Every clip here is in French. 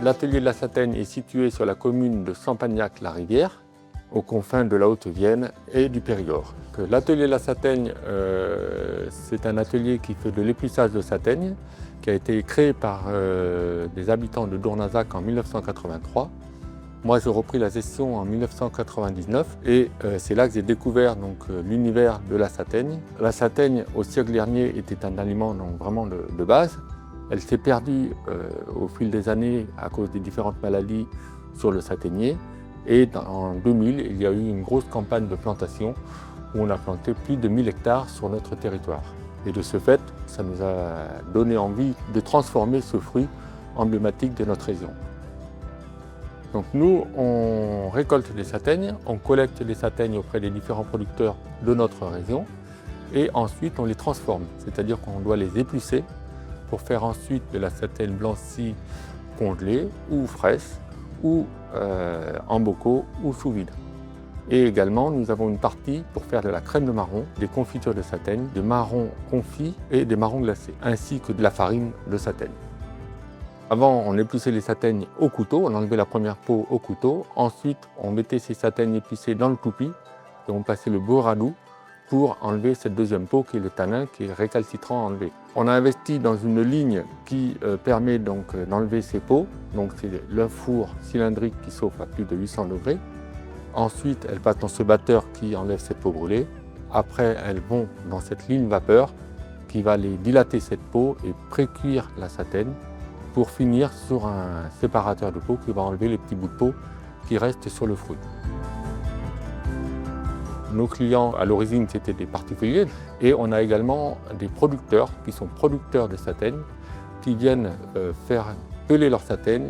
L'atelier de la Sateigne est situé sur la commune de Sampagnac-la-Rivière, aux confins de la Haute-Vienne et du Périgord. L'atelier de la Sateigne, c'est un atelier qui fait de l'épluchage de Sateigne, qui a été créé par des habitants de Dournazac en 1983. Moi, j'ai repris la gestion en 1999 et c'est là que j'ai découvert l'univers de la Sateigne. La Sateigne, au siècle dernier, était un aliment vraiment de base. Elle s'est perdue au fil des années à cause des différentes maladies sur le châtaignier. Et en 2000, il y a eu une grosse campagne de plantation où on a planté plus de 1000 hectares sur notre territoire. Et de ce fait, ça nous a donné envie de transformer ce fruit emblématique de notre région. Donc nous, on récolte les châtaignes, on collecte les châtaignes auprès des différents producteurs de notre région et ensuite on les transforme, c'est-à-dire qu'on doit les éplucher pour faire ensuite de la châtaigne blanchie congelée ou fraîche ou en bocaux ou sous vide. Et également, nous avons une partie pour faire de la crème de marron, des confitures de châtaigne, des marrons confits et des marrons glacés, ainsi que de la farine de châtaigne. Avant, on épluchait les châtaignes au couteau, on enlevait la première peau au couteau. Ensuite, on mettait ces châtaignes épluchées dans le toupie et on passait le beurre à doux pour enlever cette deuxième peau qui est le tanin, qui est récalcitrant à enlever. On a investi dans une ligne qui permet d'enlever ces peaux. Donc c'est le four cylindrique qui chauffe à plus de 800 degrés. Ensuite, elles passent dans ce batteur qui enlève cette peau brûlée. Après, elles vont dans cette ligne vapeur qui va les dilater cette peau et pré-cuire la châtaigne pour finir sur un séparateur de peau qui va enlever les petits bouts de peau qui restent sur le fruit. Nos clients, à l'origine, c'était des particuliers et on a également des producteurs qui sont producteurs de châtaignes qui viennent faire peler leurs châtaignes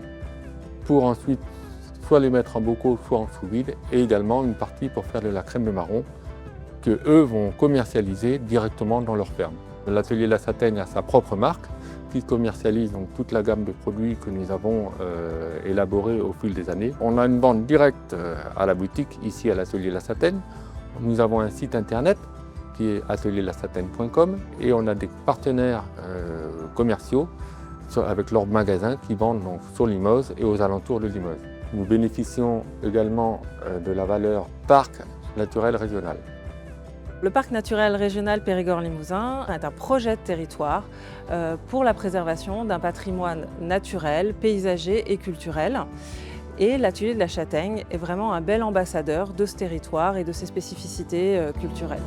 pour ensuite soit les mettre en bocaux, soit en sous-vide et également une partie pour faire de la crème de marron que eux vont commercialiser directement dans leur ferme. L'atelier de la Sateigne a sa propre marque qui commercialise toute la gamme de produits que nous avons élaborés au fil des années. On a une vente directe à la boutique, ici à l'atelier de la Sateigne. Nous avons un site internet qui est atelierlasateigne.com et on a des partenaires commerciaux avec leurs magasins qui vendent sur Limoges et aux alentours de Limoges. Nous bénéficions également de la valeur parc naturel régional. Le parc naturel régional Périgord-Limousin est un projet de territoire pour la préservation d'un patrimoine naturel, paysager et culturel. Et l'atelier de la Châtaigne est vraiment un bel ambassadeur de ce territoire et de ses spécificités culturelles.